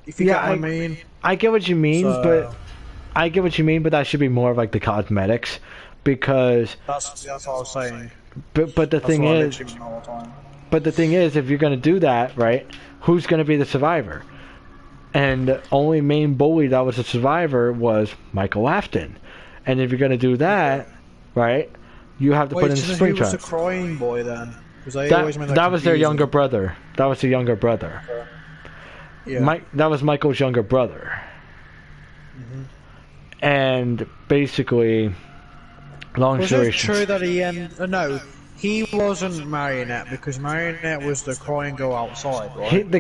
If you get what I mean. I get what you mean, So but that should be more of like the cosmetics, because. that's what I was saying. But the That's thing what I is, literally mean all the time. if you're gonna do that, right? Who's gonna be the survivor? And the only main bully that was a survivor was Michael Afton. And if you're gonna do that, right, you have to put in so Springtrap. who was the crying boy then? Because they That always made that was their confusing. younger brother. That was the younger brother. Yeah. That was Michael's younger brother. And basically, long Was story it short, true that he no, he wasn't Marionette because Marionette was the crying girl outside, right?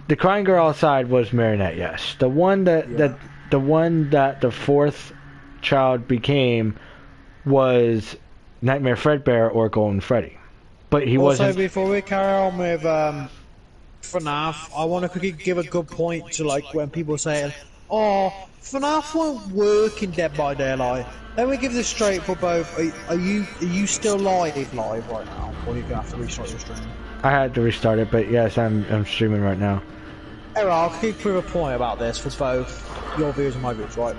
the crying girl outside was Marinette. Yes, the one that the fourth child became was Nightmare Fredbear or Golden Freddy, but he Also, wasn't. before we carry on with FNAF, I want to quickly give a good point to like when people say, "Oh, FNAF won't work in Dead by Daylight." Let me give this straight for both. Are you still live right now, or are you gonna have to restart your stream? I had to restart it, but yes, I'm streaming right now. Anyway, I'll keep prove a point about this for both your viewers and my viewers, right?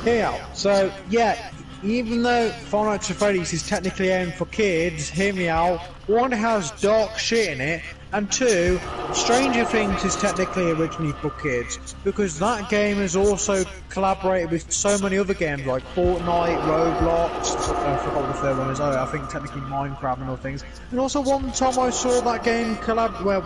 Here we are. So, yeah, even though Five Nights at Freddy's is technically aimed for kids, hear me out, one has dark shit in it, and two, Stranger Things is technically originally for kids, because that game has also collaborated with so many other games like Fortnite, Roblox, I forgot what the third one is, I think technically Minecraft and other things. And also one time I saw that game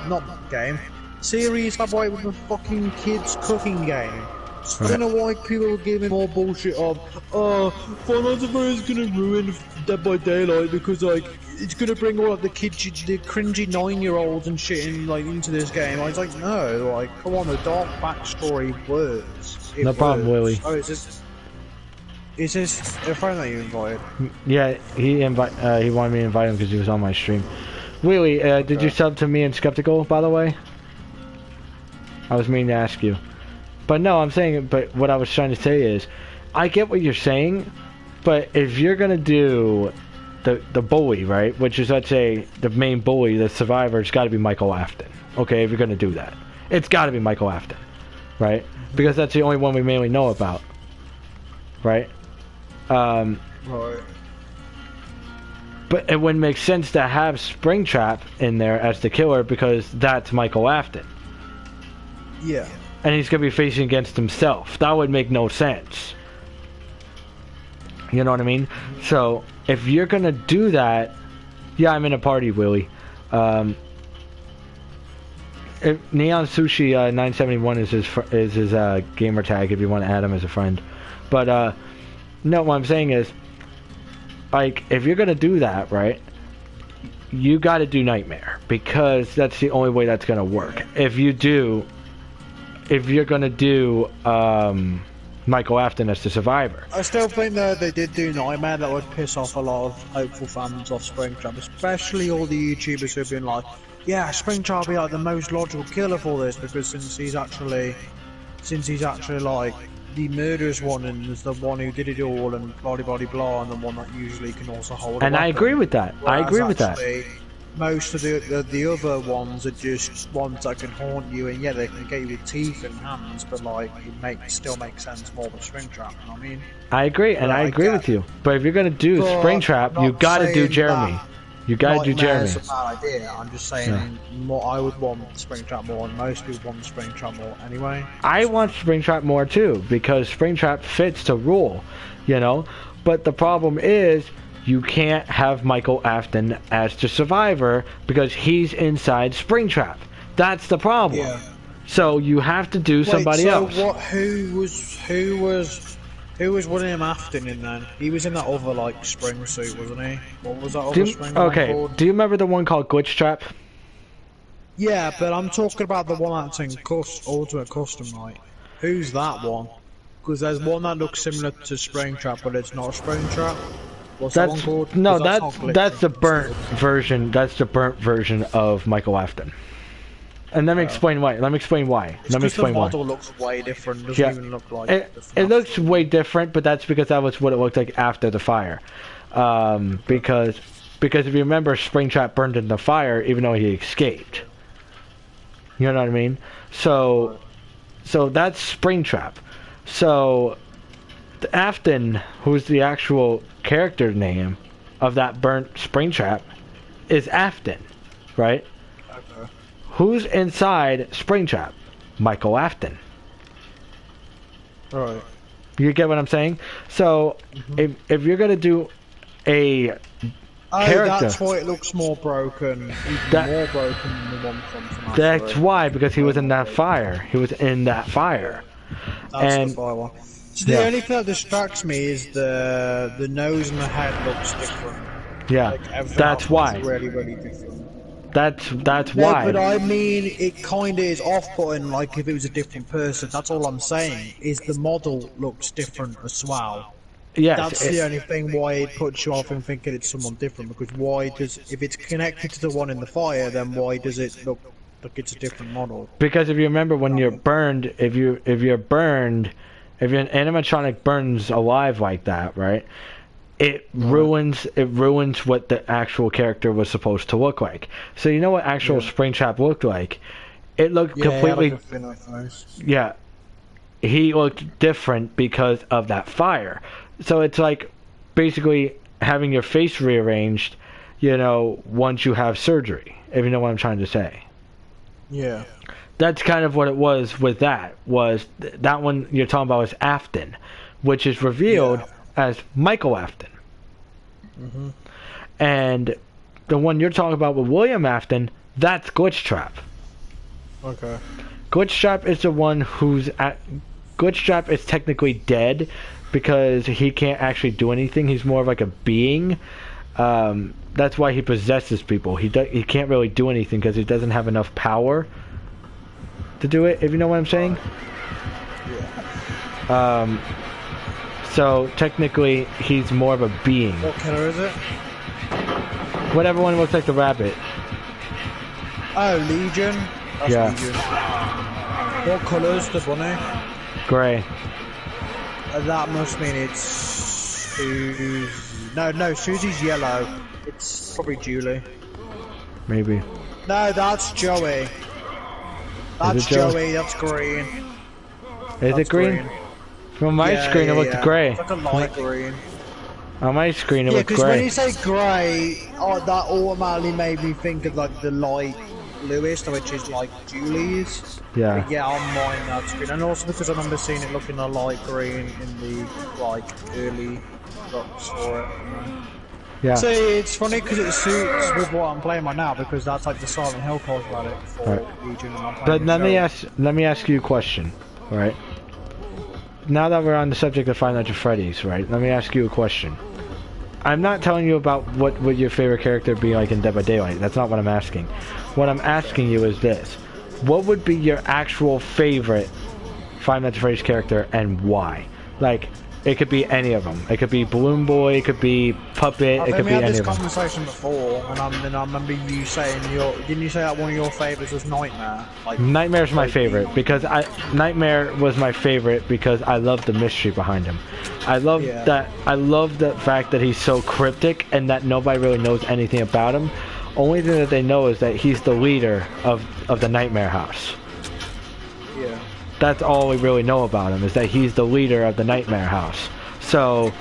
not game, series collaborate with a fucking kids cooking game. So I don't know why people are giving more bullshit of, Five Nights at Freddy's gonna ruin Dead by Daylight because like it's gonna bring all of the kids, the cringy 9-year-olds and shit into this game. I was like, no, like come on, the dark backstory works. No problem, Willie. Oh, is this a friend that you invited? Yeah, he wanted me to invite him because he was on my stream. Willie, did you sub to me and Skeptical, by the way? I was meaning to ask you. But no, I'm saying, but what I was trying to say is, I get what you're saying, but if you're gonna do the bully, right, which is, let's say, the main bully, the survivor, it's gotta be Michael Afton. Okay, if you're gonna do that. It's gotta be Michael Afton. Right? Because that's the only one we mainly know about. Right? Right. But it wouldn't make sense to have Springtrap in there as the killer because that's Michael Afton. Yeah. And he's going to be facing against himself. That would make no sense. You know what I mean? So, if you're going to do that... Yeah, I'm in a party, Willie. Neon Sushi 971 is his gamer tag if you want to add him as a friend. But, no, what I'm saying is... Like, if you're going to do that, right... You got to do Nightmare. Because that's the only way that's going to work. If you're gonna do Michael Afton as the survivor. I still think that they did do Nightmare, that would piss off a lot of hopeful fans of Springtrap, especially all the YouTubers who've been like, yeah, Springtrap will be like the most logical killer for this, because since he's actually like the murderous one and is the one who did it all and blah blah blah blah, and the one that usually can also hold a And I weapon. agree with that. Whereas I agree with that. Most of the other ones are just ones that can haunt you, and yeah, they can get you with teeth and hands, but like it still makes sense more than Springtrap. You know what I mean? I agree, and I agree with you. But if you're gonna do Springtrap, you gotta do Jeremy. You gotta do Jeremy. It's a bad idea. I'm just saying, I would want Springtrap more, and most people want Springtrap more anyway. I want Springtrap more too, because Springtrap fits the rule, you know. But the problem is, you can't have Michael Afton as the survivor because he's inside Springtrap. That's the problem. Yeah. So you have to do somebody else. Who was William Afton in then? He was in that other like spring suit, wasn't he? What was that other spring called? Do you remember the one called Glitch Trap? Yeah, but I'm talking about the one that's in Ultimate Custom, right? Who's that one? Because there's one that looks similar to Springtrap, but it's not Springtrap. What's that one called? No, that's the burnt version. That's the burnt version of Michael Afton. And let me explain why. Let me explain why. The model looks way different. It doesn't even look like it looks way different, but that's because that was what it looked like after the fire. Because if you remember, Springtrap burned in the fire, even though he escaped. You know what I mean? So that's Springtrap. So Afton, who's the actual character name of that burnt Springtrap, is Afton, right? Okay. Who's inside Springtrap? Michael Afton. Right. You get what I'm saying? So if you're gonna do a character, that's why it looks more broken, more broken than the one from Smash. That's why, because he was in that fire. He was in that fire. That's the fire one. So the only thing that distracts me is the nose and the head looks different. Yeah, like that's why. Really, really different. That's why. But I mean, it kind of is off-putting. Like if it was a different person. That's all I'm saying. Is the model looks different as well. Yes, that's the only thing why it puts you off in thinking it's someone different. Because why does, if it's connected to the one in the fire, then why does it look like it's a different model? Because if you remember, when you're burned, if your animatronic burns alive like that, right? It ruins what the actual character was supposed to look like. So you know what actual Springtrap looked like? It looked completely. Yeah, he looked different because of that fire. So it's like basically having your face rearranged, you know, once you have surgery. If you know what I'm trying to say. Yeah. That's kind of what it was with that. That one you're talking about is Afton, which is revealed as Michael Afton. And the one you're talking about with William Afton, that's Glitchtrap. Okay. Glitchtrap is the one who's Glitchtrap is technically dead because he can't actually do anything. He's more of like a being. That's why he possesses people. He can't really do anything because he doesn't have enough power to do it, if you know what I'm saying. Yeah. So technically he's more of a being. What color is it? Whatever one looks like the rabbit. Oh, Legion? That's Legion. What colour's the bunny? Grey. That must mean it's Susie. No, Susie's yellow. It's probably Julie. Maybe. No, that's Joey. That's Joey, that's green. Is it green? From my screen it looked grey. It's like a light green. On my screen it looked grey. Yeah, because when you say grey, that automatically made me think of like the light bluish, which is like Julie's. Yeah. But yeah, on mine that's green. And also because I remember seeing it looking a light green in the like early looks for it. Yeah. So it's funny because it suits with what I'm playing right now, because that's like the Silent Hill cosmetic for Legion. But let me ask you a question, right? Now that we're on the subject of Five Nights at Freddy's, right? Let me ask you a question. I'm not telling you about what would your favorite character be like in Dead by Daylight. That's not what I'm asking. What I'm asking you is this: what would be your actual favorite Five Nights at Freddy's character and why? Like, it could be any of them. It could be Balloon Boy. It could be Puppet. It could be any of them. We had this conversation before, and I remember you saying didn't you say that one of your favorites was Nightmare? Like, Nightmare's my favorite because Nightmare was my favorite because I love the mystery behind him. I love that. I love the fact that he's so cryptic and that nobody really knows anything about him. Only thing that they know is that he's the leader of the Nightmare House. Yeah. That's all we really know about him, is that he's the leader of the Nightmare House. So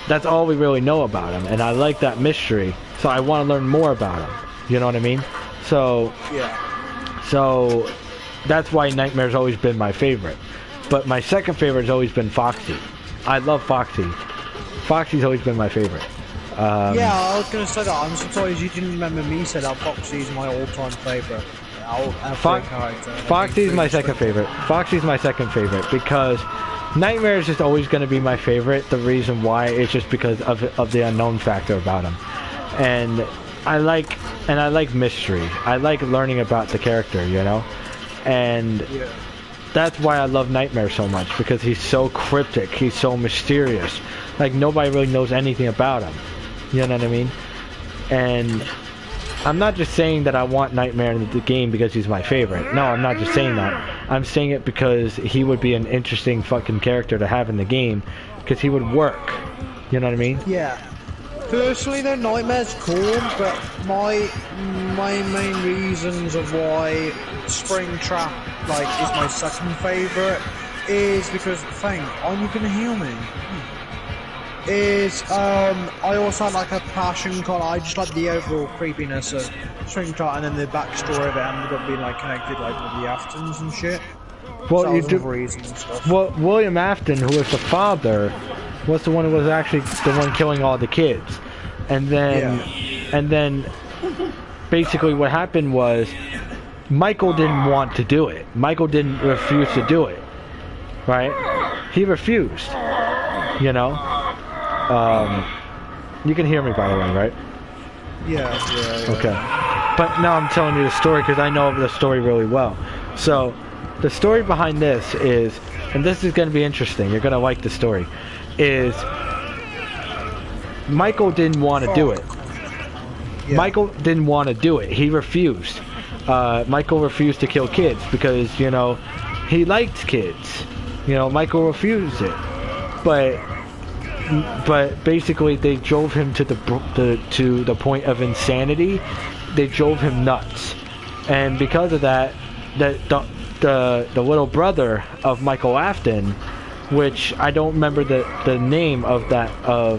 that's all we really know about him, and I like that mystery. So I want to learn more about him. You know what I mean? So So that's why Nightmare's always been my favorite. But my second favorite has always been Foxy. I love Foxy. Foxy's always been my favorite. Yeah, I was gonna say that. I'm surprised you didn't remember me saying that Foxy's my all-time favorite. Foxy's my second favorite. Foxy's my second favorite because Nightmare is just always going to be my favorite. The reason why is just because of the unknown factor about him, and I like mystery. I like learning about the character, you know, and that's why I love Nightmare so much, because he's so cryptic. He's so mysterious. Like, nobody really knows anything about him. You know what I mean? And I'm not just saying that I want Nightmare in the game because he's my favorite. No, I'm not just saying that. I'm saying it because he would be an interesting fucking character to have in the game, because he would work. You know what I mean? Yeah. personally, though, Nightmare's cool, but my main reasons of why Springtrap is my second favourite is because are you gonna heal me? I also like a passion I just like the overall creepiness of Springtrap and then the backstory of it ended up being connected with the Aftons and shit. Well, so you do. Well, William Afton, who was the father, was the one who was actually the one killing all the kids, and then basically what happened was Michael didn't want to do it. Michael didn't refuse to do it, right? He refused, you know. You can hear me, by the way, right? Yeah. Okay. But now I'm telling you the story because I know the story really well. So the story behind this is, and this is going to be interesting. You're going to like the story. Is Michael didn't want to do it. Yeah. Michael didn't want to do it. He refused. Michael refused to kill kids because, you know, he liked kids. You know, Michael refused it. But basically they drove him to the point of insanity. They drove him nuts. And because of that, the little brother of Michael Afton, which I don't remember the name of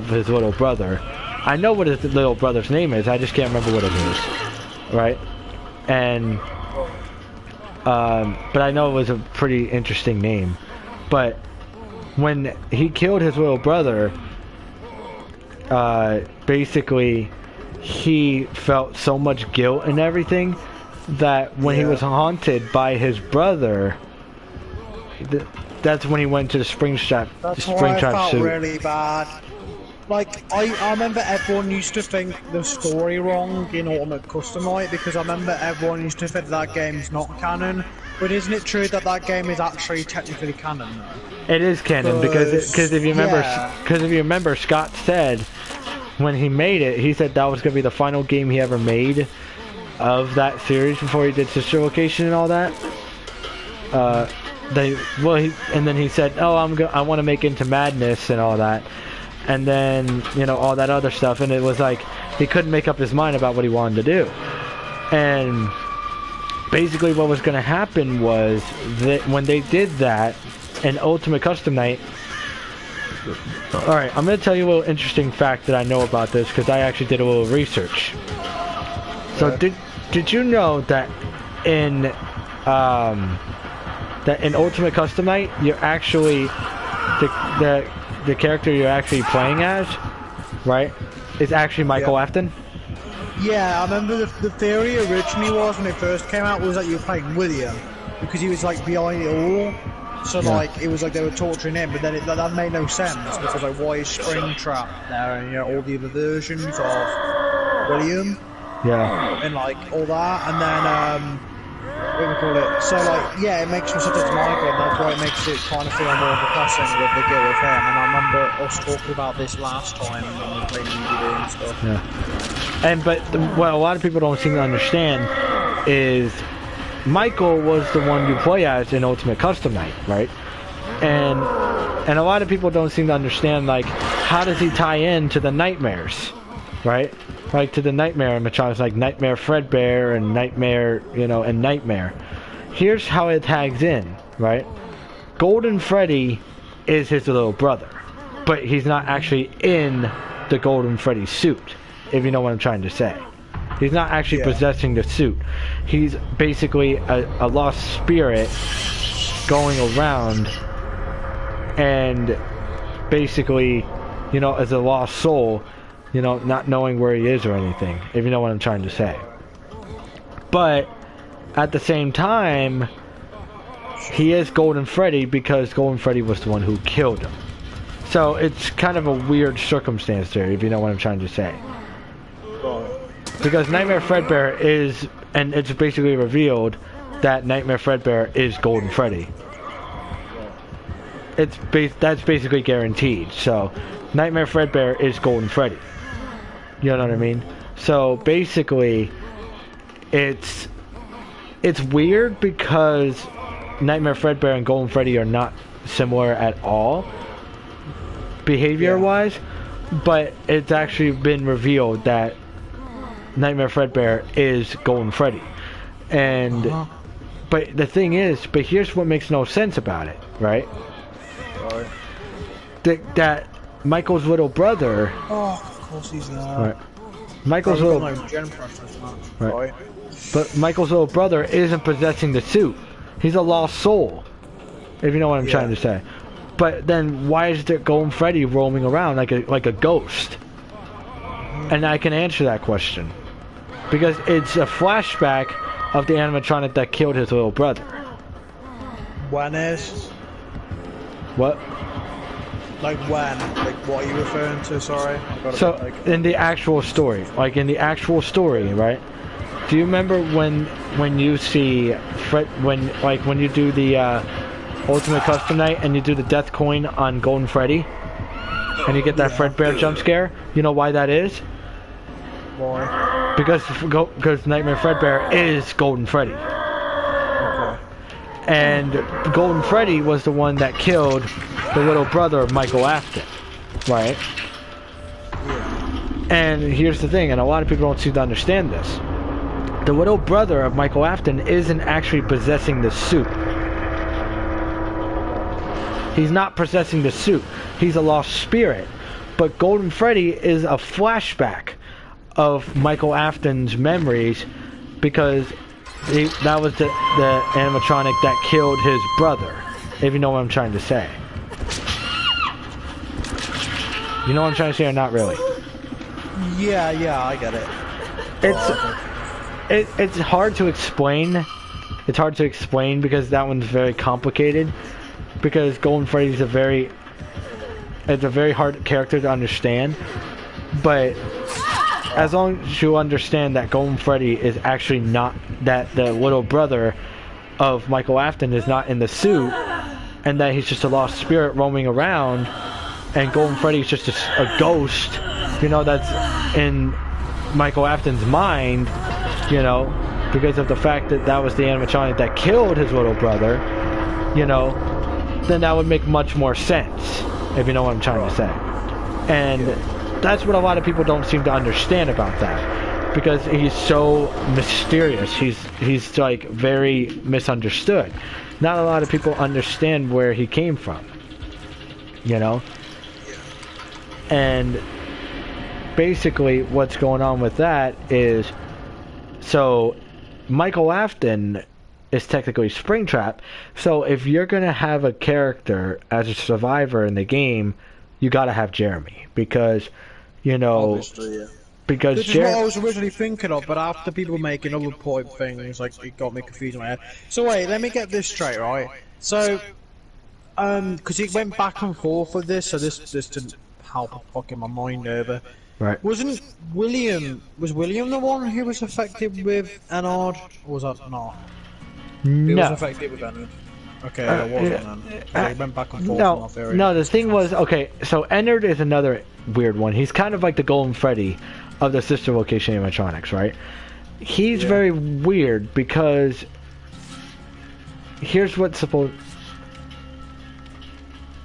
his little brother. I know what his little brother's name is, I just can't remember what it is. Right? And but I know it was a pretty interesting name. But when he killed his little brother, basically he felt so much guilt and everything that when he was haunted by his brother, that's when he went to the Springtrap. That's why I felt really bad. I remember everyone used to think the story wrong in Ultimate Custom Night because I remember everyone used to think that game's not canon. But isn't it true that that game is actually technically canon though? It is canon because if you remember, Scott said when he made it, he said that was going to be the final game he ever made of that series before he did Sister Location and all that. And then he said, "Oh, I want to make Into Madness and all that," and then all that other stuff, and it was like he couldn't make up his mind about what he wanted to do. And basically, what was going to happen was that when they did that in Ultimate Custom Night. All right, I'm going to tell you a little interesting fact that I know about this because I actually did a little research. So did you know that in Ultimate Custom Night, you're actually the character you're actually playing as, right, is actually Michael Afton? Yeah, I remember the theory originally was when it first came out was that you were playing William because he was behind it all. So it was like they were torturing him, but then that made no sense because why is Springtrap there and all the other versions of William? Yeah. And all that, and then what do we call it? So it makes me such a Michael, and that's why it makes it kind of feel more depressing with the guilt of him. And I remember us talking about this last time when we were playing DVD and stuff. Yeah. And but what a lot of people don't seem to understand is Michael was the one you play as in Ultimate Custom Night, right? And a lot of people don't seem to understand how does he tie in to the nightmares, right? To the Nightmare animatronics like Nightmare Fredbear and Nightmare, and Nightmare. Here's how it tags in, right? Golden Freddy is his little brother, but he's not actually in the Golden Freddy suit, if you know what I'm trying to say. He's not actually possessing the suit. He's basically a lost spirit going around and basically, as a lost soul, not knowing where he is or anything, if you know what I'm trying to say. But at the same time, he is Golden Freddy because Golden Freddy was the one who killed him. So it's kind of a weird circumstance there, if you know what I'm trying to say. Because Nightmare Fredbear is, and it's basically revealed that Nightmare Fredbear is Golden Freddy. That's basically guaranteed. So Nightmare Fredbear is Golden Freddy. You know what I mean? So basically, it's weird because Nightmare Fredbear and Golden Freddy are not similar at all, behavior-wise. But it's actually been revealed that Nightmare Fredbear is Golden Freddy. And but the thing is, but here's what makes no sense about it, right? That Michael's little brother. Oh, of course he's there. Right. Michael's little. Right. But Michael's little brother isn't possessing the suit. He's a lost soul. If you know what I'm trying to say. But then why is there Golden Freddy roaming around like a ghost? And I can answer that question. Because it's a flashback of the animatronic that killed his little brother. When is? What? Like when? Like what are you referring to? Sorry. So in the actual story, right? Do you remember when you see when you do the Ultimate Custom Night and you do the death coin on Golden Freddy, and you get that Fredbear jump scare? You know why that is? Why? Because Nightmare Fredbear is Golden Freddy. Okay. And Golden Freddy was the one that killed the little brother of Michael Afton, right? Yeah. And here's the thing, and a lot of people don't seem to understand this. The little brother of Michael Afton isn't actually possessing the suit. He's not possessing the suit. He's a lost spirit. But Golden Freddy is a flashback of Michael Afton's memories because that was the animatronic that killed his brother, if you know what I'm trying to say. You know what I'm trying to say or not really? Yeah, I get it. It's hard to explain. It's hard to explain because that one's very complicated. Because Golden Freddy's a very hard character to understand. But as long as you understand that Golden Freddy is actually not, that the little brother of Michael Afton is not in the suit, and that he's just a lost spirit roaming around, and Golden Freddy's just a ghost, you know, that's in Michael Afton's mind, you know, because of the fact that that was the animatronic that killed his little brother, you know, then that would make much more sense, if you know what I'm trying to say. And that's what a lot of people don't seem to understand about that, because he's so mysterious. He's like very misunderstood. Not a lot of people understand where he came from, you know. And basically what's going on with that is, so Michael Afton is technically Springtrap. So if you're gonna have a character as a survivor in the game, you gotta have Jeremy, because, you know, obviously, yeah. Because this is what I was originally thinking of, but after people making other point things, like, it got me confused in my head. So wait, let me get this straight, right? So, because it went back and forth with this, so this didn't help fucking my mind over. Right. Was William the one who was affected with Ennard, or was that not? No. He was affected with Ennard. Okay, that wasn't then. It went back and forth on my theory. No, the thing was, okay, so Ennard is another weird one. He's kind of like the Golden Freddy of the sister location animatronics, right? He's very weird because here's what's supposed.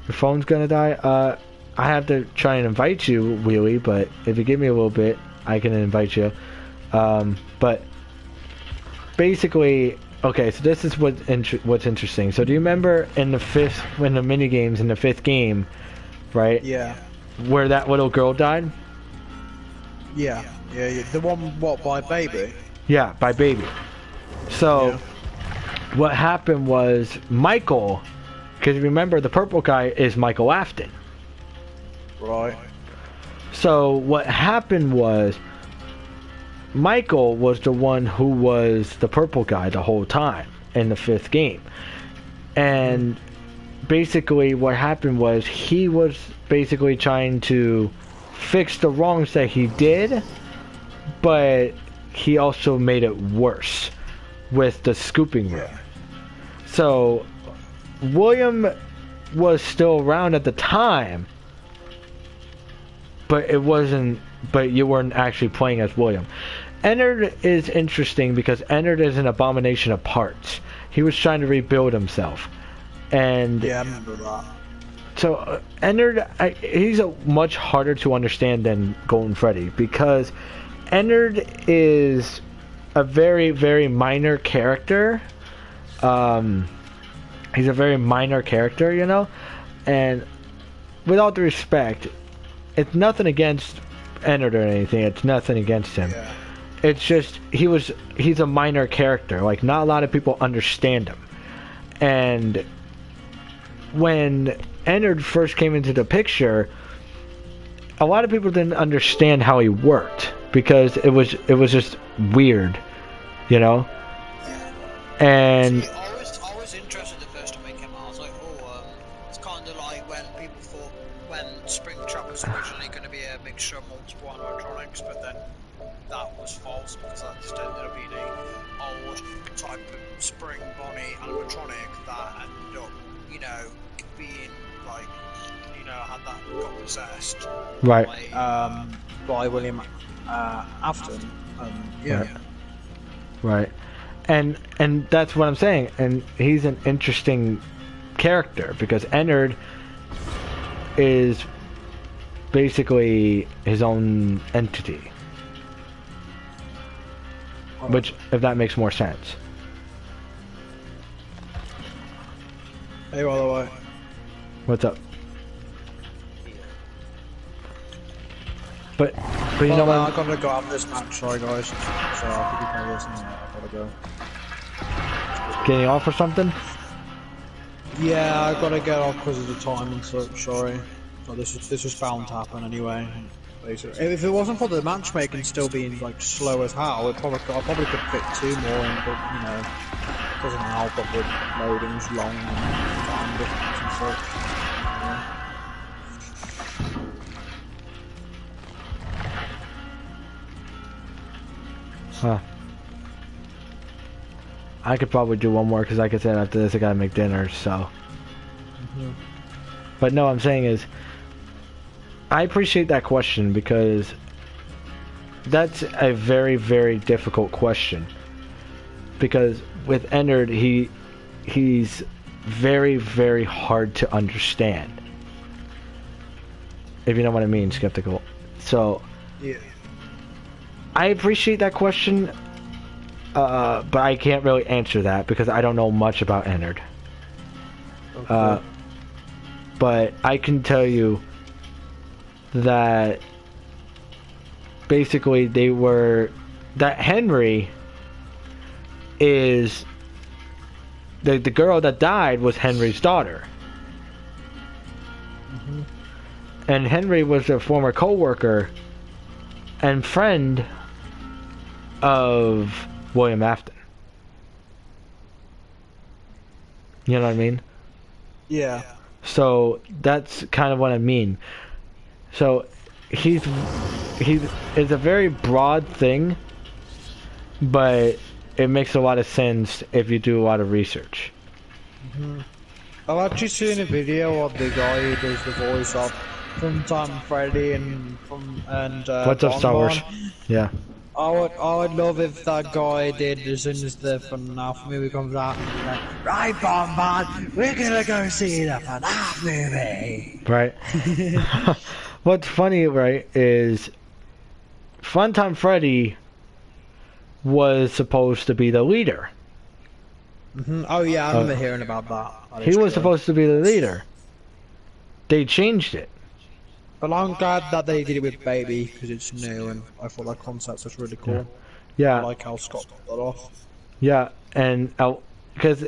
Your phone's gonna die. I have to try and invite you, Wheelie, but if you give me a little bit, I can invite you. But basically, okay, so this is what's interesting. So do you remember in the mini games in the 5th game, right? Yeah. Where that little girl died? Yeah. The one, what, by Baby? Yeah, by Baby. So, what happened was Michael, because remember the purple guy is Michael Afton. Right. So, what happened was Michael was the one who was the purple guy the whole time in the 5th game. And basically what happened was he was basically trying to fix the wrongs that he did, but he also made it worse with the scooping room. So William was still around at the time, but you weren't actually playing as William. Ennard is interesting because Ennard is an abomination of parts. He was trying to rebuild himself. And yeah, I remember that. So Ennard, he's a much harder to understand than Golden Freddy because Ennard is a very, very minor character. He's a very minor character, you know, and with all due respect, it's nothing against Ennard or anything. It's nothing against him. Yeah. It's just he's a minor character. Like, not a lot of people understand him. And when Ennard first came into the picture, a lot of people didn't understand how he worked because it was just weird, you know. And See, I was interested the first time it came out. I was like, it's kind of like when people thought when Springtrap was originally going to be a mixture of multiple animatronics, but then that was false because that just ended up being a old type of Spring Bonnie animatronic that ended up, you know, being like, you know, had that got possessed. right. By William Afton. Yeah. Right. And that's what I'm saying. And he's an interesting character because Ennard is basically his own entity. Which, if that makes more sense. Hey, by the way. What's up? But you know what? I gotta go after this match. Sorry, guys. So I'll keep you playing this and I gotta go. Getting off or something? Yeah, I gotta get off because of the time and such. Sorry. But this was bound to happen anyway. Basically, if it wasn't for the matchmaking still being like slow as hell, I probably could fit 2 more in, but you know, it doesn't help that the loading's long and time difference and such. Huh. I could probably do one more because, like I said, after this I gotta make dinner, so. But no, I'm saying is, I appreciate that question because that's a very, very difficult question. Because with Ennard, he's very, very hard to understand. If you know what I mean, Skeptical. So, Yeah. I appreciate that question, but I can't really answer that because I don't know much about Ennard. Okay. But I can tell you that basically that Henry is the girl that died was Henry's daughter. And Henry was a former co-worker and friend of William Afton. You know what I mean? Yeah. So that's kind of what I mean. So he's is a very broad thing, but it makes a lot of sense if you do a lot of research. I've actually seen a video of the guy who does the voice of Funtime Freddy and What's up, Star Wars? Bonbon. Yeah. I would love if that guy did as soon as the FNAF movie comes out. Like, right, Bonbon, we're gonna go see the FNAF movie. Right. What's funny, right, is Funtime Freddy was supposed to be the leader. Oh yeah, I remember hearing about that. He was supposed to be the leader. They changed it. But I'm glad that they did it with Baby because it's new and I thought that concept was really cool. Yeah. I like how Scott got that off. Yeah, and because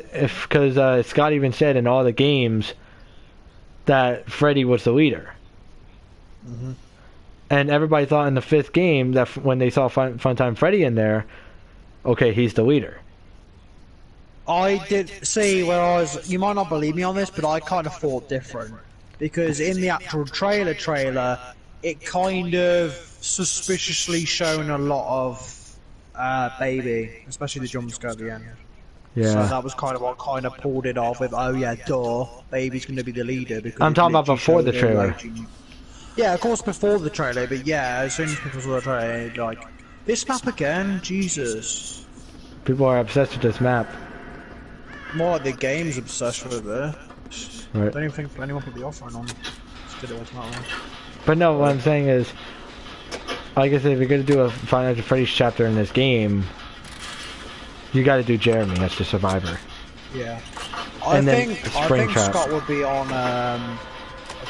Scott even said in all the games that Freddy was the leader. And everybody thought in the 5th game that when they saw Funtime Freddy in there, okay, he's the leader. I did see where I was. You might not believe me on this, but I kind of thought different because in the actual trailer, it kind of suspiciously shown a lot of Baby, especially the jump scare at the end. Yeah. So that was kind of what kind of pulled it off with, oh yeah, duh, Baby's going to be the leader. Because I'm talking about before the trailer. Yeah, of course before the trailer, but yeah, as soon as people saw the trailer, like, this map again? Jesus. People are obsessed with this map. More like the game's obsessed with it. Right. I don't even think anyone put the offering on. Just did it automatically. But no, what I'm saying is, like I said, if you're gonna do a Five Nights at Freddy's chapter in this game, you got to do Jeremy as the survivor. Yeah. And I then think Springtrap. Scott would be on. I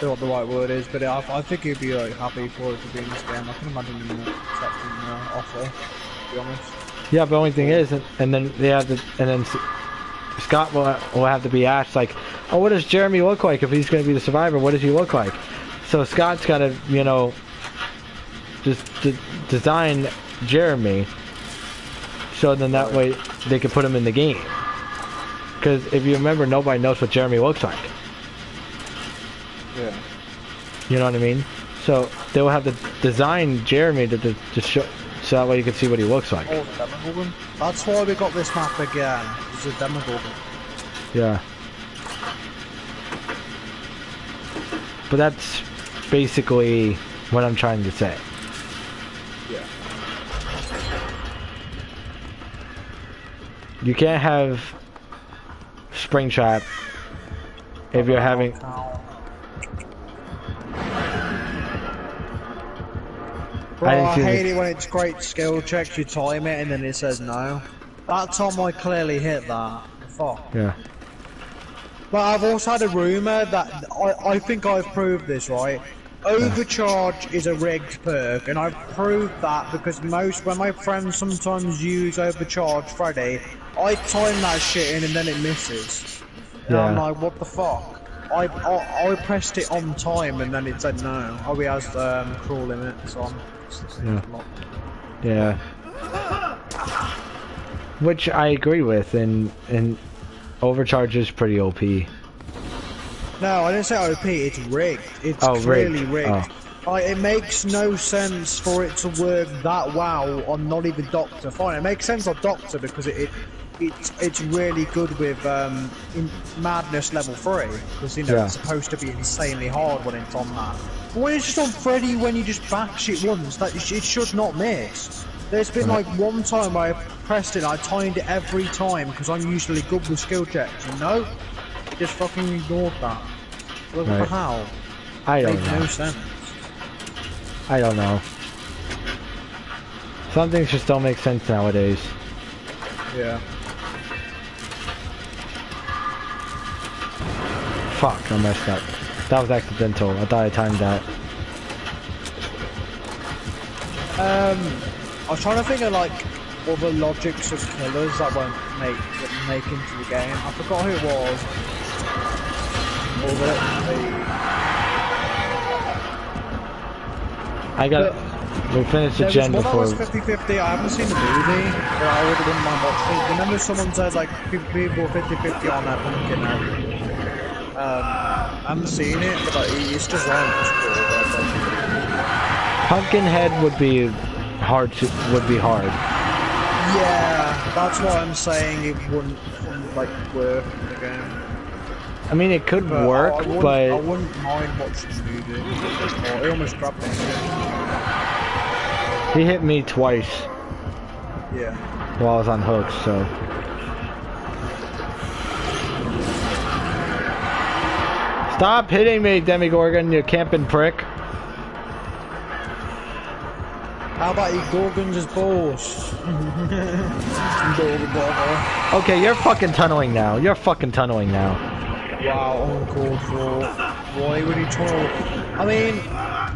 don't know what the right word is, but I think he'd be like happy for it to be in this game. I can imagine him accepting the offer. To be honest. Yeah, but the only thing is, and then they have to, and then Scott will have to be asked like, oh, what does Jeremy look like if he's going to be the survivor? What does he look like? So Scott's got to, you know, just design Jeremy, so then that way they can put him in the game. Because if you remember, nobody knows what Jeremy looks like. Yeah. You know what I mean? So they will have to design Jeremy to show, so that way you can see what he looks like. Oh, the Demogorgon. That's why we got this map again. It's a Demogorgon. Yeah. But that's basically what I'm trying to say. Yeah. You can't have Springtrap if you're having... Bro, I hate it when it's great skill checks, you time it and then it says no. That time I clearly hit that. Fuck. Yeah. But I've also had a rumour that I think I've proved this, right? Overcharge is a rigged perk, and I've proved that because when my friends sometimes use Overcharge Freddy, I time that shit in and then it misses. And I'm like, what the fuck? I pressed it on time and then it said no. Oh, he has crawl limits on. Yeah. Which I agree with, and Overcharge is pretty OP. No, I didn't say OP, it's rigged. It's clearly rigged. It makes no sense for it to work that well on not even Doctor. Fine, it makes sense on Doctor because it's really good with in Madness level 3 because you know it's supposed to be insanely hard when it's on that. But when it's just on Freddy, when you just bash it once, that it should not miss. There's been like one time where I pressed it, I timed it every time because I'm usually good with skill checks. And no, it just fucking ignored that. What the hell? I don't know. Made no sense. I don't know. Some things just don't make sense nowadays. Yeah. Fuck, I messed up. That was accidental. I thought I timed that. I was trying to think of like other logics of killers that won't make into the game. I forgot who it was. I got. We finished the gen before. There was 50-50. I haven't seen the movie, but I wouldn't mind watching it. Remember someone said like people 50-50 on that Pumpkinhead. I haven't seen it, but like, it's designed as cool. Pumpkinhead would be hard. Yeah, that's why I'm saying it wouldn't like work in the game. I mean, it could work, but I wouldn't mind watching the movie. Oh, he almost grabbed me. He hit me twice. Yeah. While I was on hooks, so. Stop hitting me, Demogorgon, you camping prick. How about you Gorgons as balls? Okay, you're fucking tunneling now. You're fucking tunneling now. Wow, uncalled for. Why would he tunnel? I mean,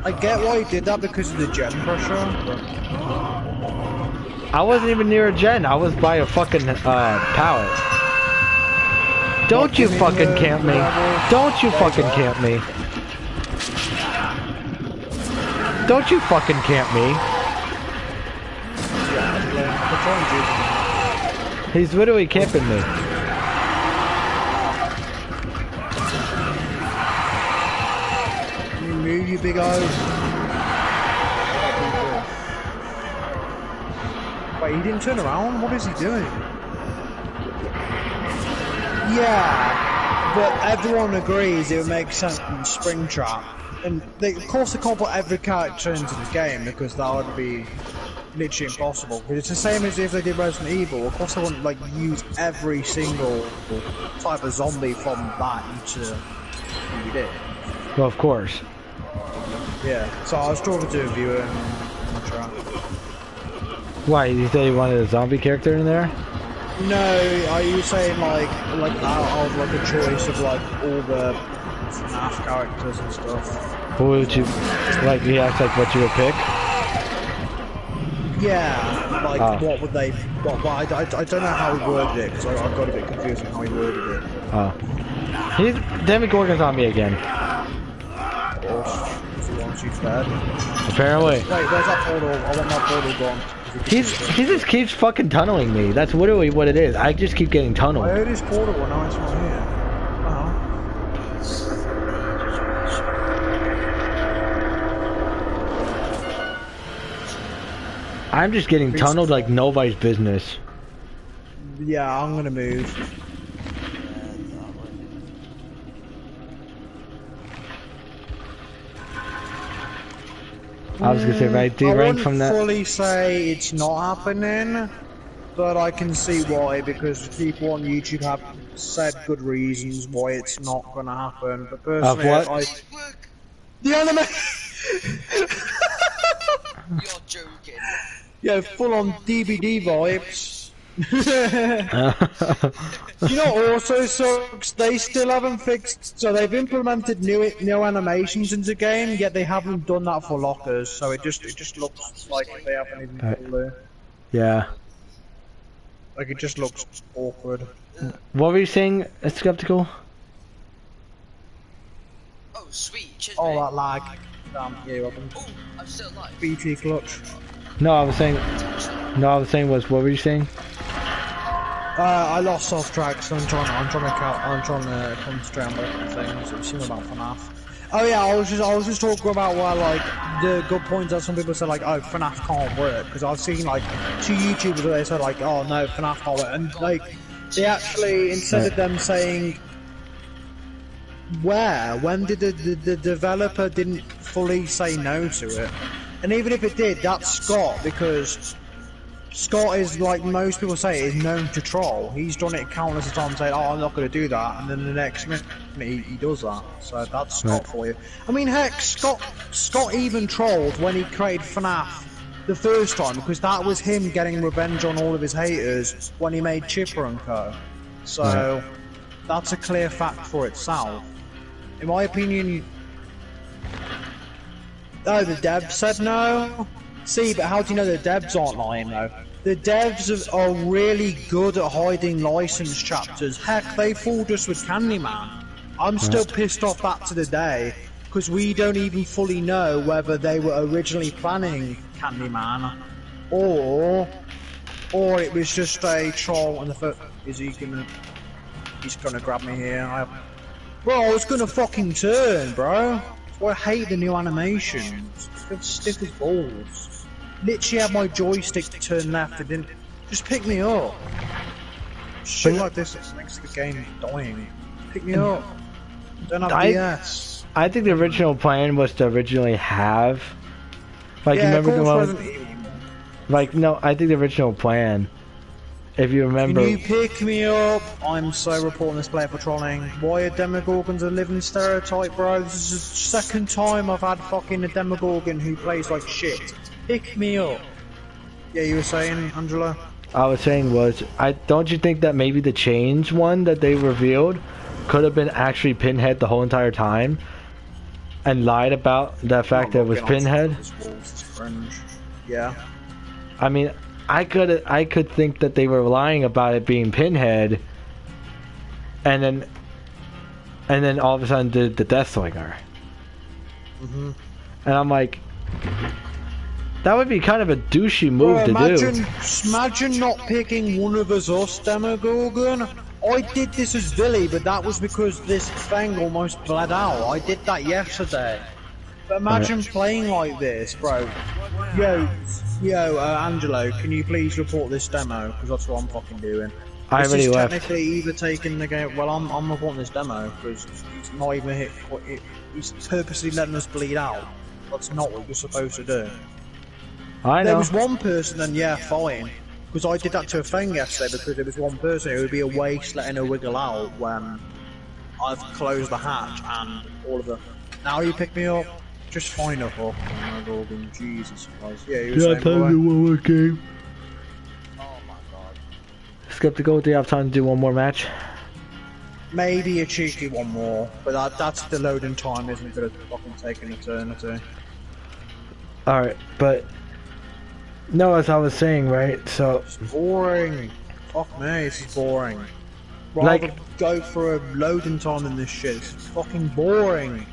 I get why he did that because of the gen pressure, but... I wasn't even near a gen. I was by a fucking pallet. Don't you fucking camp me. Don't you fucking camp me. Don't you fucking camp me. He's literally camping me. Can you move, you big eyes? Wait, he didn't turn around? What is he doing? Yeah, but everyone agrees it would make sense in Springtrap. And of course they can't put every character into the game because that would be literally impossible. Because it's the same as if they did Resident Evil. Of course they wouldn't like use every single type of zombie from that into you did. Well, of course. Yeah. So I was talking to a viewer and Why? You say you wanted a zombie character in there? no, are you saying like out of like a choice of like all the FNAF characters and stuff? Who would you like? He asked like what you would pick. Yeah, like what would they? I don't know how he worded it because I got a bit confused on how he worded it. Oh, he's Demogorgon's on me again. Of course, if he wants you dead. Apparently. Wait, where's that portal? I want that portal gone. He just keeps fucking tunneling me. That's literally what it is. I just keep getting tunneled. I heard his portal when I was not here. I'm just getting tunneled like nobody's business. Yeah, I'm gonna move. I was gonna say, if I do rank from that. I wouldn't fully say it's not happening, but I can see why, because people on YouTube have said good reasons why it's not gonna happen. But personally, what? The anime. You're joking. Yeah, full on DVD vibes. You know, also sucks. They still haven't fixed. So they've implemented new animations into the game, yet they haven't done that for lockers. So it just looks like they haven't even done there. Yeah. Like it just looks awkward. What were you saying, Skeptical? Oh, sweet. Cheers, Oh, mate. that lag. Damn, yeah, welcome. Oh, I'm still alive. BT clutch. No, I was saying. No, I was saying was. What were you saying? I lost off track, so I'm trying to concentrate on both things. It was something about FNAF. Oh yeah, I was just talking about why like the good points that some people say like, oh, FNAF can't work, because I've seen like 2 YouTubers where they said like, oh no, FNAF can't work, and like they actually, instead of them saying when did the developer didn't fully say no to it, and even if it did, that's Scott, because Scott is, like most people say, is known to troll. He's done it countless of times saying, oh, I'm not going to do that, and then the next minute he does that. So that's Scott for you. I mean, heck, Scott even trolled when he created FNAF the first time, because that was him getting revenge on all of his haters when he made Chipper and Co. So that's a clear fact for itself. In my opinion... Oh, the devs said no? See, but how do you know the devs aren't lying though? The devs are really good at hiding license chapters. Heck, they fooled us with Candyman. I'm still pissed off that to the day, because we don't even fully know whether they were originally planning Candyman, or it was just a troll and the first... Is he gonna... He's gonna grab me here. Bro, I was gonna fucking turn, bro. That's why I hate the new animations. It's stiff as balls. Literally had my joystick to turn left and didn't... Just pick me up. Shit like this makes the game dying. Pick me up. Don't have BS. I think the original plan was to originally have... Like, yeah, you remember the one... Like, no, I think the original plan... If you remember... Can you pick me up? I'm so reporting this player for trolling. Why are Demogorgons a living stereotype, bro? This is the second time I've had fucking a Demogorgon who plays like shit. Pick me up. Yeah, you were saying, Angela? I was saying was, don't you think that maybe the change one that they revealed could have been actually Pinhead the whole entire time? And lied about the fact that it was Pinhead? Yeah. I mean... I could think that they were lying about it being Pinhead, and then all of a sudden did the Deathslinger. And I'm like, that would be kind of a douchey move to do. Imagine not picking one of us Demogorgon. I did this as Billy, but that was because this thing almost bled out. I did that yesterday. But imagine playing like this, bro. Yo, Angelo, can you please report this demo? Because that's what I'm fucking doing. I already left. Technically either taking the game... Well, I'm reporting this demo, because he's not even hit... He's purposely letting us bleed out. That's not what you're supposed to do. I know. There was one person, then yeah, fine. Because I did that to a thing yesterday, because there was one person. It would be a waste letting her wiggle out when I've closed the hatch and all of the. Now you pick me up. Just find a hook. Oh my god, Jesus Christ. Yeah, you were saying, boy. one more game. Oh my god. Skeptical, do you have time to do one more match? Maybe a cheeky one more, but that's the loading time isn't gonna fucking take an eternity. Alright, but no, as I was saying, right, so It's boring. Fuck me, this is boring. Rather Like- go for a loading time in this shit. It's fucking boring.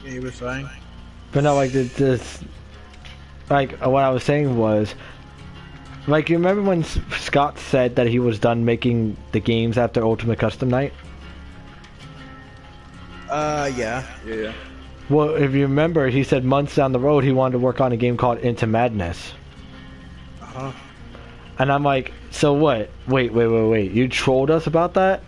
Yeah, you were saying? but no, like this like what I was saying was, like, you remember when Scott said that he was done making the games after Ultimate Custom Night? Yeah. Yeah. Well, if you remember, he said months down the road he wanted to work on a game called Into Madness. Uh-huh. And I'm like, so what? Wait, you trolled us about that?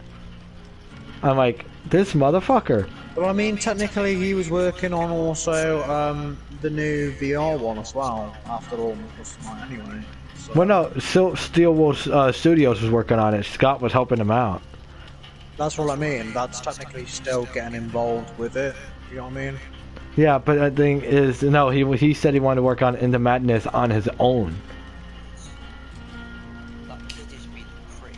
I'm like, this motherfucker. Well, I mean, technically he was working on also, the new VR one as well, after all, anyway. So. Well, no, Steel Wolf Studios was working on it. Scott was helping him out. That's what I mean, that's technically still getting involved with it, you know what I mean? Yeah, but the thing is, no, he said he wanted to work on Into Madness on his own. That kid is being free.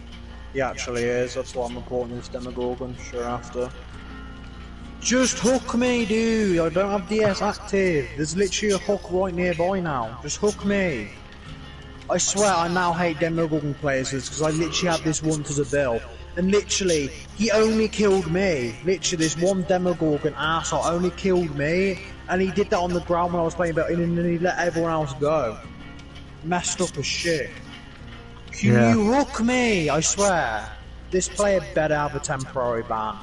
He actually is, that's why I'm reporting this Demogorgon, sure after. Just hook me, dude, I don't have DS active, there's literally a hook right nearby now, just hook me. I swear I now hate Demogorgon players because I literally had this one to the bill. And literally, he only killed me. Literally, this one Demogorgon arsehole only killed me. And he did that on the ground when I was playing Belt, and then he let everyone else go. Messed up as shit. Can you hook me? I swear. This player better have a temporary ban.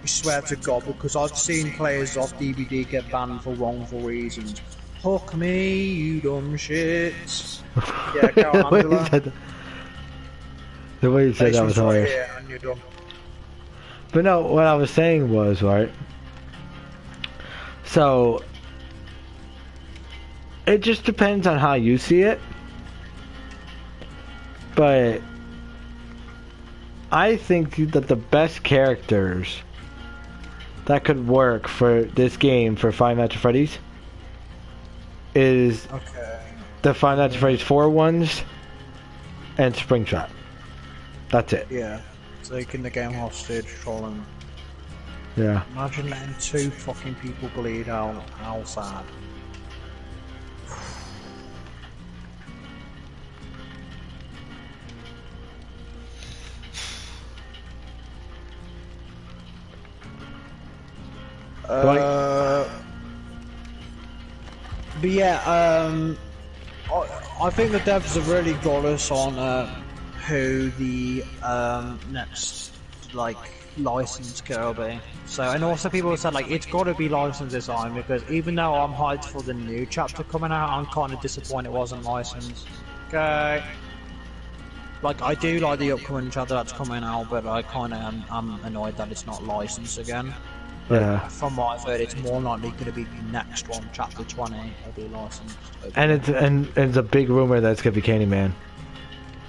I swear to God, because I've seen players off DVD get banned for wrongful reasons. Hook me, you dumb shits. Yeah, go on, Angela. The way you said that was hilarious. But no, what I was saying was, right, so it just depends on how you see it, but I think that the best characters that could work for this game for Five Nights at Freddy's is the Five Nights at Freddy's 4 ones and Springtrap. That's it. Yeah. Taking the game hostage, trolling. Yeah. Imagine letting 2 fucking people bleed out. How sad. But yeah, I think the devs have really got us on who the next like license will be. So, and also people have said like it's got to be licensed this time because even though I'm hyped for the new chapter coming out, I'm kind of disappointed it wasn't licensed. Okay. Like I do like the upcoming chapter that's coming out, but I kind of am annoyed that it's not licensed again. Yeah. From what I've heard, it's more likely going to be the next one, chapter 20, will be licensed. And it's a big rumor that it's gonna be Candyman.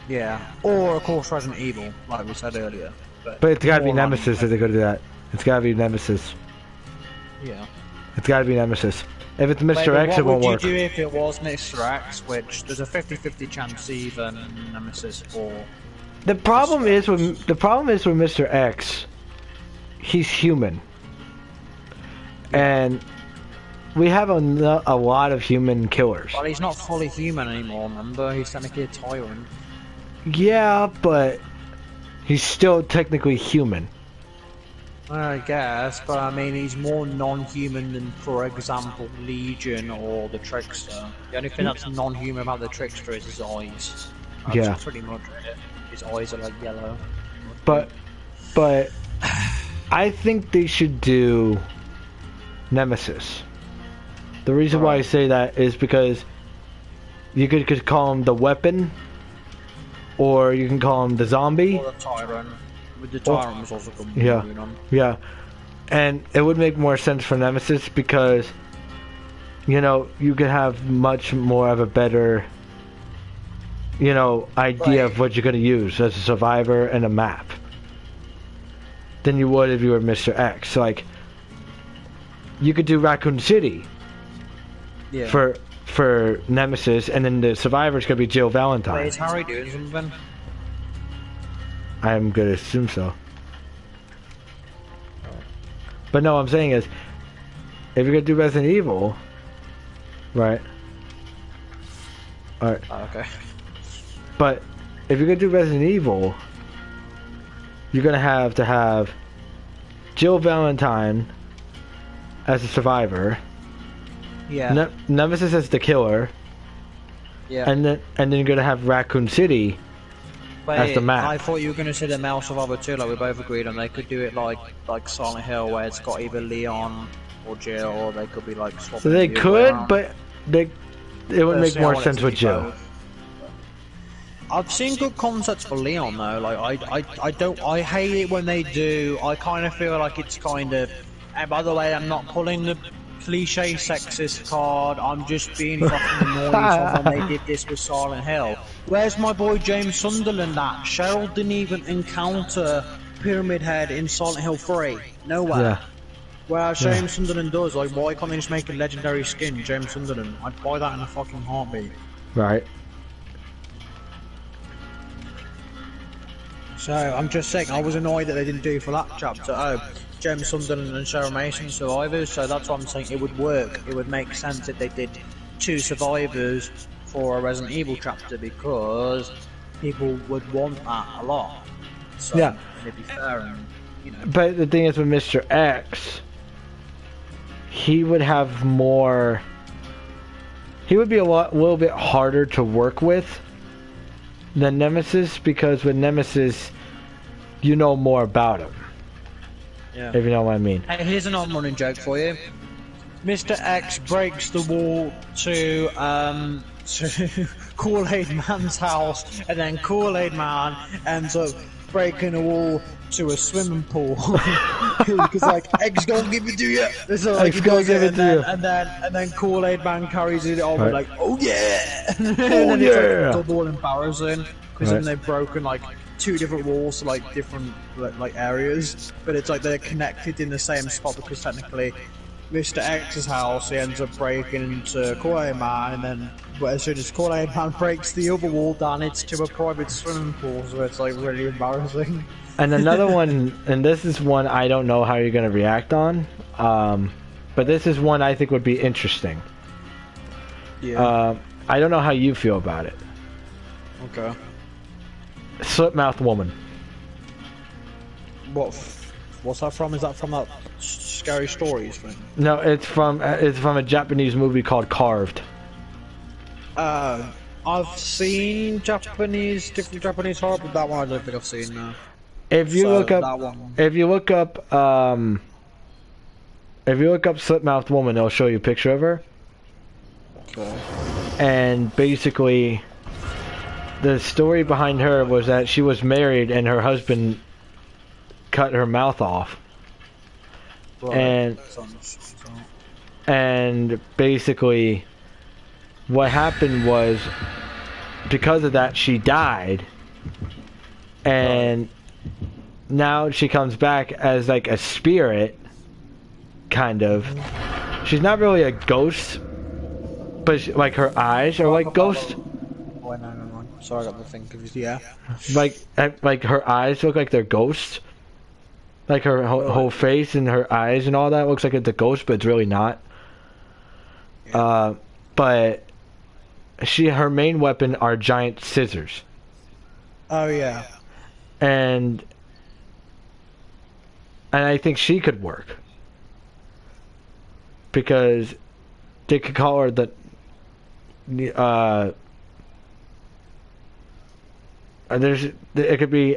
Yeah, or of course Resident Evil, like we said earlier. But it's gotta be more Nemesis if they're gonna do that. It's gotta be Nemesis. Yeah. It's gotta be Nemesis. If it's Mr. X, it won't what work. would you do if it was Mr. X, which there's a 50-50 chance even Nemesis or... The problem is with Mr. X, he's human. And we have a lot of human killers. Well, he's not fully human anymore, remember? He's technically a tyrant. Yeah, but he's still technically human. I guess, but I mean, he's more non-human than, for example, Legion or the Trickster. The only thing that's non-human about the Trickster is his eyes. That's Yeah. pretty much it. His eyes are like yellow. But I think they should do Nemesis. The reason why I say that is because you could call him the Weapon, or you can call him the Zombie. Or the Tyrant. With the Tyrant was also good. Yeah. Yeah. And it would make more sense for Nemesis because, you know, you could have much more of a better, you know, idea of what you're going to use as a survivor and a map. than you would if you were Mr. X. So, like, you could do Raccoon City for Nemesis, and then the survivors could be Jill Valentine. Wait, is Harry doing something? I'm gonna assume so. But no, what I'm saying is, if you're gonna do Resident Evil, right? Alright. Oh, okay. But if you're gonna do Resident Evil, you're gonna have to have Jill Valentine as a survivor. Yeah. Nemesis as the killer. Yeah. And then you're gonna have Raccoon City as the map. I thought you were gonna say the male survivor too. Like we both agreed on, they could do it like Silent Hill, where it's got either Leon or Jill, or they could be like swapping. So they the other way could, around. but it would make more sense with Jill. Both. I've seen good concepts for Leon though. Like I hate it when they do. I kind of feel like it's kind of. And by the way, I'm not pulling the cliche sexist card. I'm just being fucking annoyed from when they did this with Silent Hill. Where's my boy James Sunderland at? Cheryl didn't even encounter Pyramid Head in Silent Hill 3. Nowhere. Yeah. Whereas James Sunderland does. Like, why can't they just make a legendary skin, James Sunderland? I'd buy that in a fucking heartbeat. Right. So, I'm just saying, I was annoyed that they didn't do for that chapter. Oh, James Sunderland and Cheryl Mason survivors, so that's what I'm saying. It would work. It would make sense if they did 2 survivors for a Resident Evil chapter, because people would want that a lot. So, Yeah. it'd be fair and, you know. But the thing is with Mr. X, he would have more. He would be a little bit harder to work with than Nemesis, because with Nemesis, you know more about him. Yeah. If you know what I mean. Hey, here's an on-running joke for you. Mr. X breaks the wall to Kool-Aid Man's house, and then Kool-Aid Man ends up breaking a wall to a swimming pool. Because like, X gonna give it to you. So, like, X gonna give it to you. And then Kool-Aid Man carries it on, Right. like, oh yeah! And Oh then yeah! it's like double embarrassing, because Right. then they've broken like 2 different walls to like different like areas, but it's like they're connected in the same spot, because technically Mr. X's house, he ends up breaking into Kool-Aid Man, and then as soon as Kool-Aid Man breaks the other wall down, it's to a private swimming pool, so it's like really embarrassing. And another one, and this is one I don't know how you're gonna react on, but this is one I think would be interesting. Yeah. I don't know how you feel about it. Okay. Slipmouth Woman. What's that from? Is that from that Scary Stories thing? No, it's from a Japanese movie called Carved. I've seen different Japanese horror, but that one I don't think I've seen now. If you So, look that up, one. if you look up Slipmouth Woman, it'll show you a picture of her. Okay. And basically, the story behind her was that she was married and her husband cut her mouth off. Right. And basically, what happened was, because of that, she died. And now she comes back as like a spirit, kind of. She's not really a ghost, but like her eyes are like ghosts. Oh, no. Sorry, I got the thing confused. Yeah. Like her eyes look like they're ghosts. Like her whole face and her eyes and all that looks like it's a ghost, but it's really not. Yeah. But her main weapon are giant scissors. Oh yeah. And I think she could work, because they could call her it could be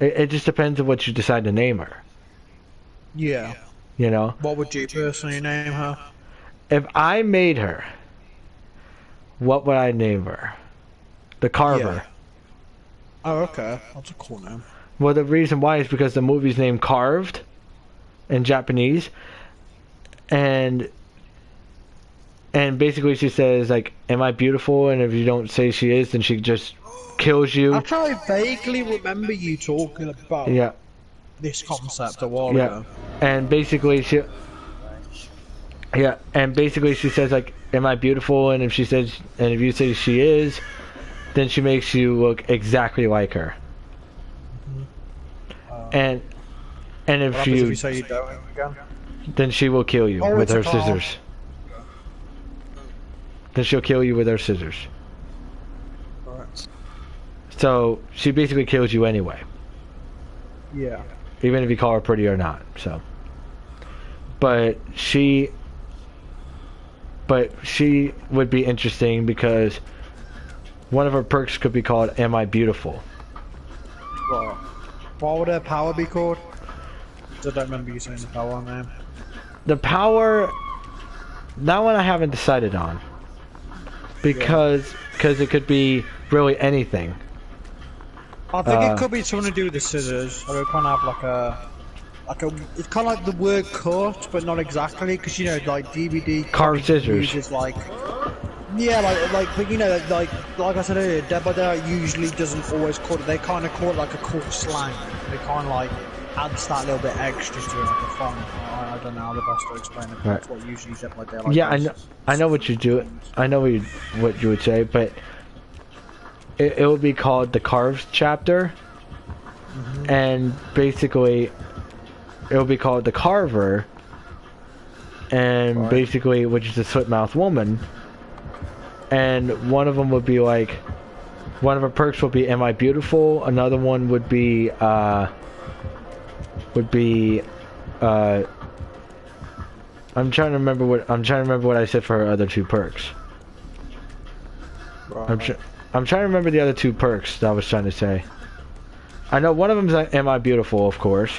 it just depends on what you decide to name her. Yeah. You know? What would you personally name her? If I made her, what would I name her? The Carver. Yeah. Oh, okay. That's a cool name. Well, the reason why is because the movie's named Carved in Japanese, and basically she says like, "Am I beautiful?" And if you don't say she is, then she just kills you. I vaguely remember you talking about. Yeah. this concept a while Yeah, ago. and basically she says like, "Am I beautiful?" And if she says, and if you say she is, then she makes you look exactly like her. And if What happens if you say you don't again? then she will kill you with it's a her clown. scissors. Then she'll kill you with her scissors. Right. So she basically kills you anyway, Yeah. even if you call her pretty or not. So, but she would be interesting because one of her perks could be called "Am I Beautiful?" Right. What would her power be called? I don't remember you saying the power name. The power, that one I haven't decided on, because it could be really anything. I think it could be something to do with the scissors. Or it kind of have it's kind of like the word cut, but not exactly, because you know, like DVD Carved scissors. uses like, yeah, but you know, like I said earlier, Dead by Daylight usually doesn't always cut it. They kind of call it like a cool slang. They kind of like adds that little bit extra to it, like a fun. I don't know how the best to explain it. But that's what usually Dead by Daylight. Yeah, does. I know what you do. I know what you would say, but it would be called the Carved chapter, and basically it would be called the Carver, and basically, which is a slit-mouthed woman, and one of them would be like, one of her perks would be "Am I Beautiful?" Another one would be I'm trying to remember what I said for her other two perks. Right. I'm trying to remember the other two perks that I was trying to say. I know one of them is "Am I Beautiful?" of course.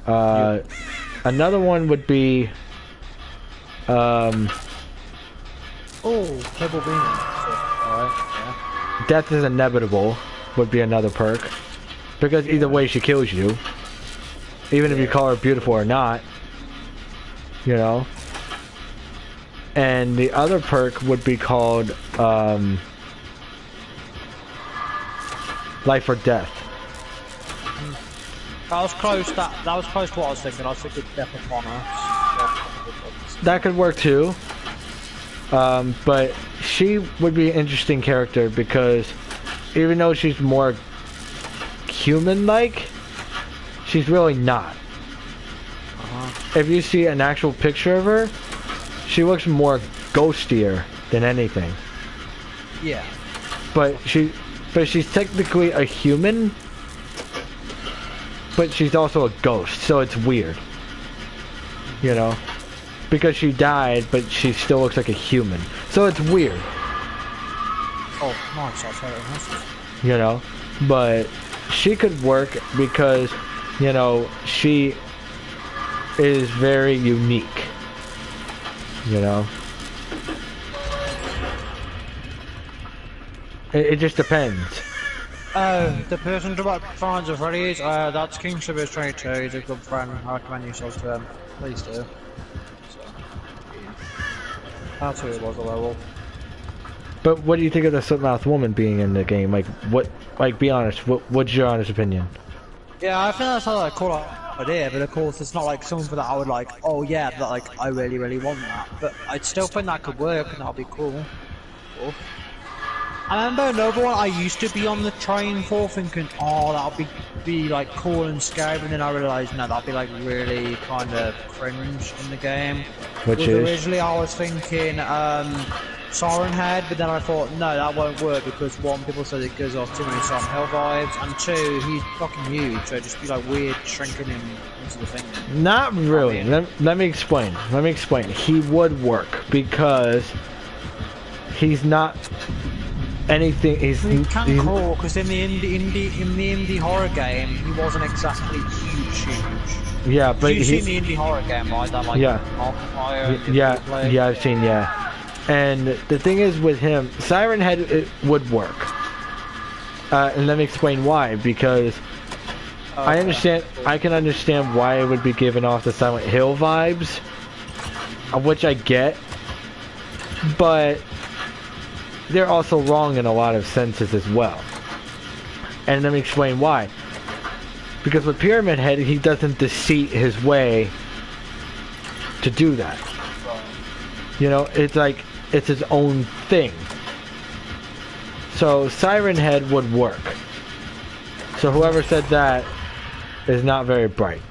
Another one would be Oh, Purple Beam. Alright, yeah. "Death is Inevitable" would be another perk, because either way she kills you, even if you call her beautiful or not, you know. And the other perk would be called "Life or Death." That was close. That was close to what I was thinking. I was thinking Death Upon Us. That could work too. But she would be an interesting character because even though she's more human-like, she's really not. If you see an actual picture of her, she looks more ghostier than anything. Yeah. But she's technically a human, but she's also a ghost, so it's weird. You know? Because she died, but she still looks like a human. So it's weird. Oh, nice. I'll try it. You know? But she could work because, you know, she is very unique. You know? It just depends. The person about Friends of Freddy's, that's King Service 22. He's a good friend. I recommend you sell to him. Please do. That's who it was, a level. But what do you think of the slit-mouthed woman being in the game? Like, be honest. What's your honest opinion? Yeah, I think that's not a cool idea, but of course it's not like something that I would like, oh yeah, that like, I really, really want that. But I'd still think that could work and that'd be cool. I remember another one I used to be on the train for thinking, oh, that'll be like cool and scary, but then I realised, no, that'd be like really kind of cringe in the game. Which is? Originally I was thinking, Siren Head, but then I thought, no, that won't work because one, people said it gives off too many Silent Hill vibes, and two, he's fucking huge, so it'd just be like weird shrinking him into the thing. Not really. Let me explain. He would work because he's not anything. He can crawl because in the indie horror game, he wasn't exactly huge. Yeah, but you've seen the indie horror game, right? That like yeah, I've seen And the thing is with him, Siren Head it would work. And let me explain why. Because I can understand why it would be giving off the Silent Hill vibes, which I get. But they're also wrong in a lot of senses as well. And let me explain why. Because with Pyramid Head, he doesn't deceit his way to do that. You know, it's like, it's his own thing. So Siren Head would work. So whoever said that is not very bright.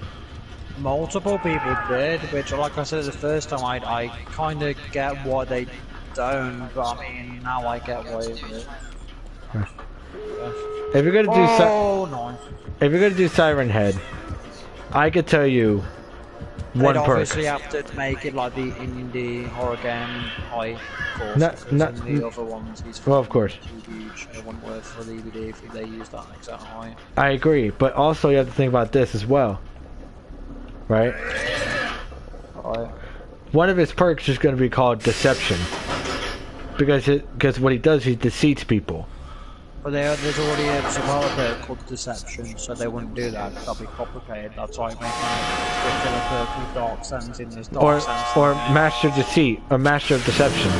Multiple people did, which, like I said the first time, I kind of get why they don't, but I mean, now I get why it is. If you're gonna do no. if you're gonna do Siren Head, I could tell you one They'd perk. obviously have to make it like the indie horror game high course, Not the other ones he's well, of course. too huge. It wouldn't work for the DVD if they use that exact high. I agree, but also you have to think about this as well, right? Right. One of his perks is going to be called Deception, because what he does, he deceits people. But there's already a developer called Deception, so they wouldn't do that. That'd be complicated. That's why making a killer perk with Dark Sense in this Dark Sense. Or Master Deceit, or Master of Deception.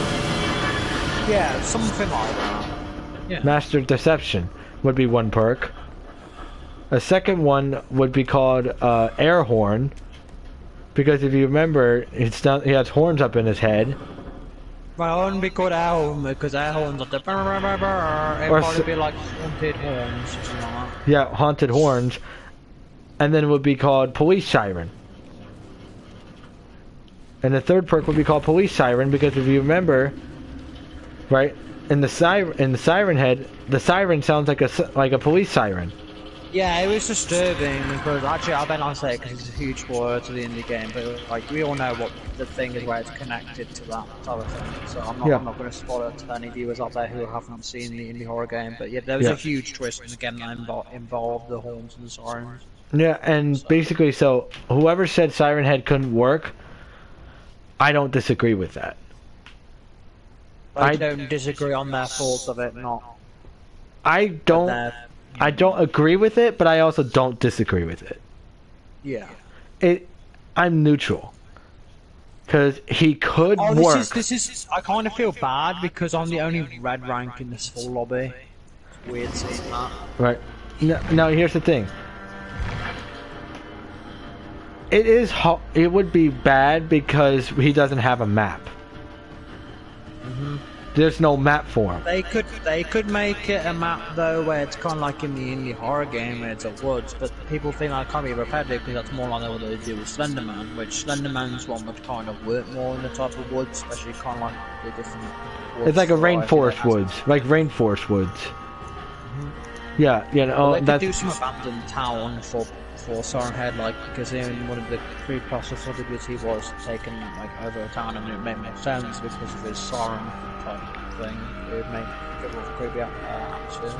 Yeah, something like that. Yeah. Master of Deception would be one perk. A second one would be called Air Horn, because if you remember, he has horns up in his head. But it wouldn't be called Air Horn, because Air Horns are the brr, brr, brr, brr. It'd probably be like Haunted Horns, or something like that. Yeah, Haunted Horns. And then it would be called Police Siren. And the third perk would be called Police Siren, because if you remember, right, in the Siren Head, the siren sounds like a police siren. Yeah, it was disturbing because actually I bet I'll say it because it's a huge spoiler to the indie game, but like we all know what the thing is where it's connected to that type of thing. So I'm not going to spoil it to any viewers out there who haven't seen the indie horror game. But yeah, there was a huge twist in the game that involved the horns and the sirens. Yeah, and basically, so whoever said Siren Head couldn't work, I don't disagree with that. I don't disagree on their thoughts of it, not. I don't agree with it, but I also don't disagree with it. Yeah. I'm neutral. Because he could work. This is. I kind of feel bad because I'm the only red rank in this full lobby. It's weird seeing that. Right. Now here's the thing. It would be bad because he doesn't have a map. There's no map for him. They could make it a map though where it's kind of like in the indie horror game where it's a woods, but people think that can't be repetitive because that's more like what they do with Slenderman, which Slenderman's one would kind of work more in the type of woods, especially kind of like the different woods. It's like a rainforest woods, like rainforest woods. Yeah, you know, well, they could do some abandoned town for Siren Head, like, because in one of the creepypasta footages he was taken like over a town, and it made sense because of his siren type thing. It would make it a creepy atmosphere.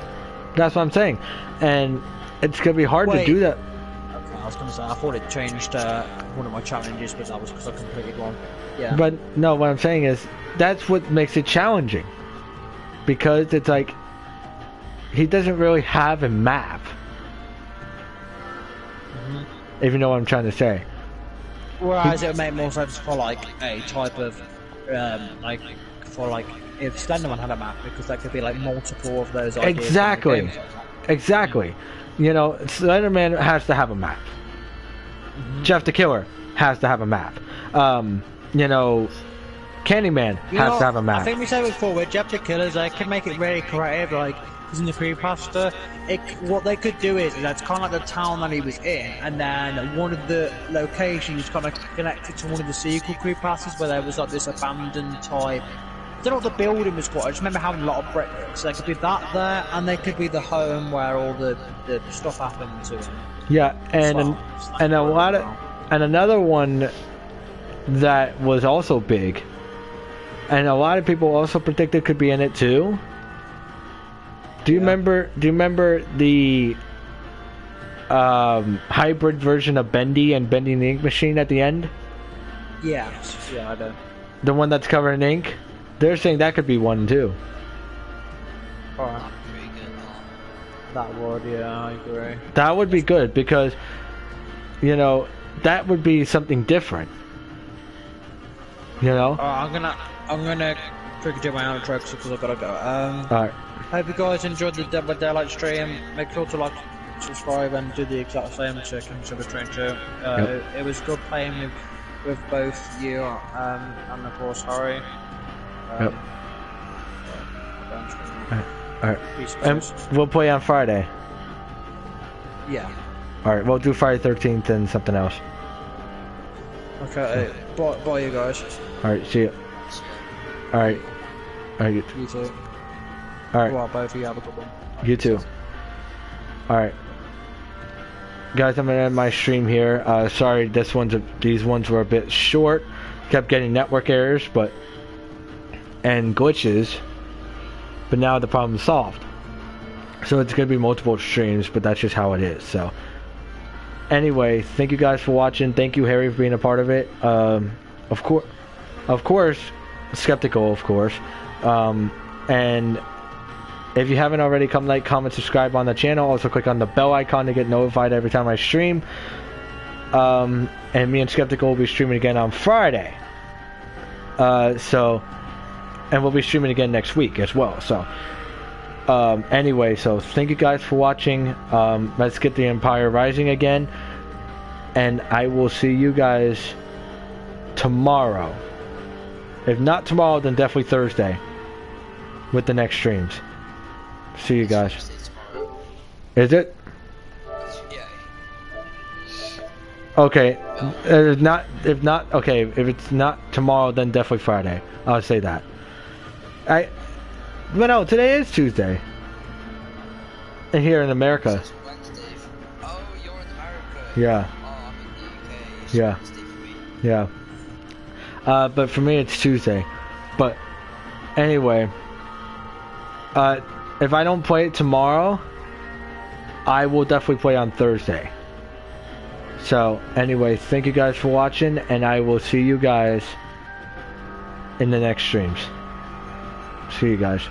That's what I'm saying, and it's gonna be hard to do that. Okay, I was gonna say I thought it changed one of my challenges, but that was because I completed one. Yeah. But no, what I'm saying is that's what makes it challenging, because it's like he doesn't really have a map. If you know what I'm trying to say. Whereas it would make more sense for like a type of like if Slenderman had a map, because there could be like multiple of those ideas. Exactly. You know, Slenderman has to have a map. Jeff the Killer has to have a map. You know, Candyman has to have a map. I think we said before with Jeff the Killers, they can make it really creative, like in the creepypasta. What they could do is that's kind of like the town that he was in, and then one of the locations kind of connected to one of the sequel creepypastas where there was like this abandoned type. I don't know what the building was called. I just remember having a lot of bricks. So there could be that there, and there could be the home where all the stuff happened to him. Yeah, and another one that was also big, and a lot of people also predicted could be in it too. Do you remember the hybrid version of Bendy and Bendy the Ink Machine at the end? Yeah, I do. The one that's covered in ink? They're saying that could be one too. Alright. That would, yeah, I agree. That would be good because, you know, that would be something different. You know? I'm gonna quickly do my outro because I've gotta go. Alright. Hope you guys enjoyed the Dead by Daylight stream. Make sure to like, subscribe and do the exact same to Consider Train 2. It was good playing with both you and of course Harry. Yep. Alright. And we'll play on Friday. Yeah. Alright, we'll do Friday 13th and something else. Okay, bye you guys. Alright, see you. Alright. Alright. You too. Alright. Well, both of you have a good one. You too. Alright. Guys, I'm gonna end my stream here. Sorry, these ones were a bit short. Kept getting network errors, and glitches. But now the problem's solved. So it's gonna be multiple streams, but that's just how it is. So anyway, thank you guys for watching. Thank you, Harry, for being a part of it. Of course, Skeptical, of course. And if you haven't already, come like, comment, subscribe on the channel. Also click on the bell icon to get notified every time I stream. And me and Skeptical will be streaming again on Friday. And we'll be streaming again next week as well. So anyway, so thank you guys for watching. Let's get the Empire rising again. And I will see you guys tomorrow. If not tomorrow, then definitely Thursday with the next streams. See you guys. Is it? Yeah. Okay. If it's not tomorrow, then definitely Friday. I'll say that. But no, today is Tuesday. And here in America. Wednesday. Oh, you're in America. Yeah. Oh, I'm in the UK. It's Yeah. Wednesday for me. Yeah. But for me, it's Tuesday. But anyway, if I don't play it tomorrow, I will definitely play on Thursday. So anyway, thank you guys for watching, and I will see you guys in the next streams. See you guys.